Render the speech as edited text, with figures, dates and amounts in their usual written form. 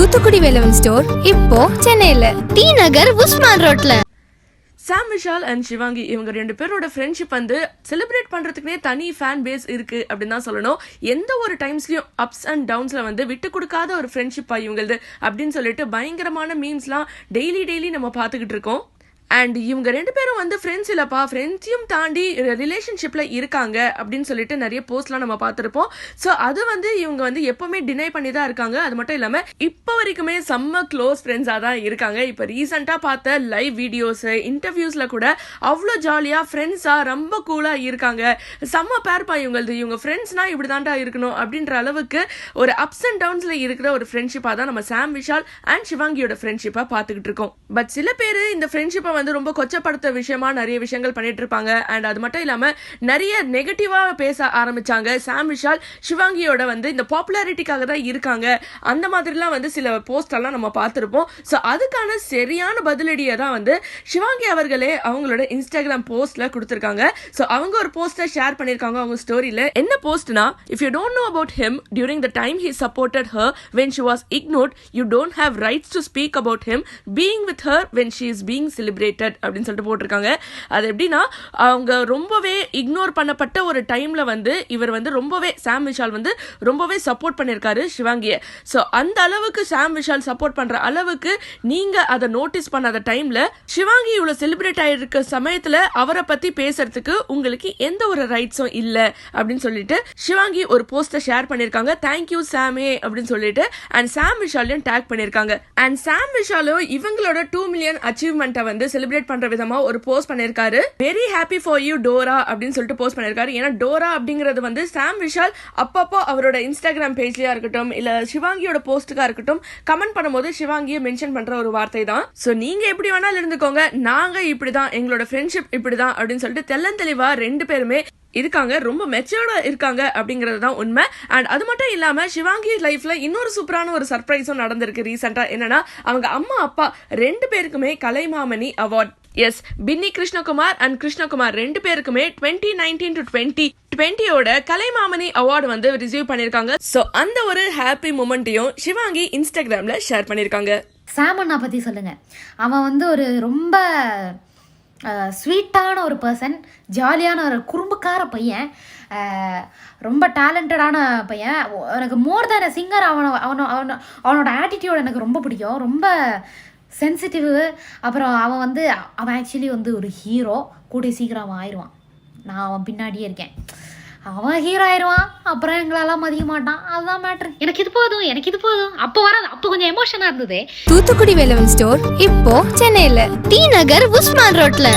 Thoothukudi Velavan store இப்போ சென்னையில D நகர் உஸ்மான் ரோட்ல. சாம் விஷால் அண்ட் சிவாங்கி இவங்க ரெண்டு பேரோட ஃப்ரெண்ட்ஷிப் வந்து செலிப்ரேட் பண்றதுக்குனே தனி ஃபேன் பேஸ் இருக்கு அப்படின்னு தான் சொல்லணும். எந்த ஒரு டைம்ஸ்லயும் அப்ஸ் அண்ட் டவுன்ஸ்ல வந்து விட்டு கொடுக்காத ஒரு ஃப்ரெண்ட்ஷிப்பா இவங்களது அப்படின்னு சொல்லிட்டு பயங்கரமான மீம்ஸ்லாம் டெய்லி நம்ம பார்த்துக்கிட்டு இருக்கோம். அண்ட் இவங்க ரெண்டு பேரும் வந்து ஃப்ரெண்ட்ஸ் இல்லப்பா, ஃப்ரெண்ட்ஸையும் தாண்டி ரிலேஷன்ஷிப்ல இருக்காங்க அப்படின்னு சொல்லிட்டு நிறைய போஸ்ட்லாம் நம்ம பார்த்துருப்போம். ஸோ அது வந்து இவங்க வந்து எப்பவுமே டினை பண்ணி தான் இருக்காங்க. அது மட்டும் இல்லாம இப்போ வரைக்குமே செம்ம க்ளோஸ் ஃப்ரெண்ட்ஸா தான் இருக்காங்க. இப்போ ரீசெண்டா பார்த்த லைவ் வீடியோஸ் இன்டர்வியூஸ்ல கூட அவ்வளோ ஜாலியா ஃப்ரெண்ட்ஸா ரொம்ப கூலா இருக்காங்க. செம்ம பேர்ப்பா இவங்களது. இவங்க ஃப்ரெண்ட்ஸ்னா இப்படிதான்டா இருக்கணும் அப்படின்ற அளவுக்கு ஒரு அப்ஸ் அண்ட் டவுன்ஸ்ல இருக்கிற ஒரு ஃப்ரெண்ட்ஷிப்பா தான் நம்ம சாம் விஷால் அண்ட் சிவாங்கியோட ஃப்ரெண்ட்ஷிப்பா பார்த்துக்கிட்டு இருக்கோம். பட் சில பேர் இந்த ஃப்ரெண்ட்ஷிப்பை வந்து ரொம்ப கொச்சப்படுத்த விஷயமா நிறைய விஷயங்கள் பண்ணிட்டு இருப்பாங்க. அண்ட் அது மட்டும் இல்லாம நிறைய நெகட்டிவா பேச ஆரம்பிச்சாங்க. சாம் விஷால் சிவாங்கியோட வந்து இந்த பாப்புலாரிட்டிக்காக தான் இருக்காங்க அந்த மாதிரிலாம் வந்து சில போஸ்ட் எல்லாம் நம்ம பார்த்திருப்போம். ஸோ அதுக்கான சரியான பதிலடியை தான் வந்து சிவாங்கி அவர்களே அவங்களோட இன்ஸ்டாகிராம் போஸ்ட்ல கொடுத்திருக்காங்க. ஸோ அவங்க ஒரு போஸ்டை ஷேர் பண்ணிருக்காங்க அவங்க ஸ்டோரியில. என்ன போஸ்ட்னா, if you don't know about him during the time he supported her when she was ignored, you don't have rights to speak about him being with her when she is being celebrated அப்படின்னு சொல்லிட்டு போட்டிருக்காங்க. அது எப்படின்னா, அவங்க ரொம்பவே ignore பண்ணப்பட்ட ஒரு டைம்ல வந்து இவர் வந்து ரொம்பவே சாம் விஷால் வந்து ரொம்பவே சப்போர்ட் பண்ணிருக்காரு சிவாங்கிய. ஸோ அந்த அளவுக்கு சாம் விஷால் சப்போர்ட் பண்ற அளவுக்கு நீங்க அதை நோட்டீஸ் பண்ணாத டைம்ல சிவாங்கி இவ்வளவு செலிப்ரேட் ஆயிருக்க சமயத்துல அவரை பத்தி பேசுறதுக்கு உங்களுக்கு எந்த ஒரு ரைட்ஸும் இல்ல அப்படின்னு சொல்லிட்டு சிவாங்கி ஒரு போஸ்டை ஷேர் பண்ணிருக்காங்க. தேங்க்யூ சாமே அப்படின்னு சொல்லிட்டு அண்ட் சாம் விஷாலையும் டேக் பண்ணிருக்காங்க. அண்ட் சாம் விஷாலும் இவங்களோட 2 மில்லியன் அச்சீவ்மெண்ட்டை வந்து செலிப்ரேட் பண்ற விதமா ஒரு போஸ்ட் பண்ணிருக்காரு. Very happy for you Dora அப்படின்னு சொல்லிட்டு போஸ்ட் பண்ணிருக்காரு. ஏன்னா டோரா அப்படிங்கிறது வந்து சாம் விஷால் அப்பப்போ அவரோட இன்ஸ்டாகிராம் பேஜ்லயா இருக்கட்டும் இல்ல சிவாங்கியோட போஸ்டுக்கா இருக்கட்டும் கமெண்ட் பண்ணும்போது சிவாங்கியை மென்ஷன் பண்ற ஒரு வார்த்தை தான். சோ நீங்க எப்படி வேணாலும் இருந்துக்கோங்க, நாங்க இப்படிதான், எங்களோட ஃப்ரெண்ட்ஷிப் இப்படிதான் அப்படின்னு சொல்லிட்டு தெள்ளந்தெளிவா ரெண்டு பேருமே இருக்காங்க. ரொம்ப மெச்சூர்டா இருக்காங்க அப்படிங்கிறது தான் உண்மை. அண்ட் அது மட்டும் இல்லாம சிவாங்கி லைஃப்ல இன்னொரு சூப்பரான ஒரு சர்ப்ரைஸும் நடந்திருக்கு ரீசெண்டா. என்னன்னா, அவங்க அம்மா அப்பா ரெண்டு பேருக்குமே கலைமாமணி அவார்ட், எஸ் பின்னி கிருஷ்ணகுமார் அண்ட் கிருஷ்ணகுமார் ரெண்டு பேருக்குமே 2019 to 2020 கலைமாமணி அவார்டு வந்து ரிசீவ் பண்ணிருக்காங்க. சோ அந்த ஒரு ஹாப்பி மூமெண்ட்டையும் சிவாங்கி இன்ஸ்டாகிராம்ல ஷேர் பண்ணிருக்காங்க. சாமண்ணா பத்தி சொல்லுங்க. அவன் வந்து ஒரு ரொம்ப ஸ்வீட்டான ஒரு பர்சன், ஜாலியான ஒரு குறும்புக்கார பையன், ரொம்ப டேலண்டடான பையன். எனக்கு மோர் தேன் சிங்கர் அவனோட ஆட்டிடியூட் எனக்கு ரொம்ப பிடிக்கும். ரொம்ப சென்சிட்டிவ். அப்புறம் அவன் ஆக்சுவலி வந்து ஒரு ஹீரோ. கூடிய சீக்கிரம் அவன் ஆயிடுவான். நான் அவன் பின்னாடியே இருக்கேன். அவன் ஹீரோ ஆயிடுவான், அப்புறம் எங்களெல்லாம் மதிக்க மாட்டான். அதுதான் மேட்ரு. எனக்கு இது போதும். அப்போ வராது, அப்போ கொஞ்சம் எமோஷனா இருந்தது. தூத்துக்குடி வேலவன் ஸ்டோர் இப்போ சென்னையில டி நகர் உஸ்மான் ரோட்ல.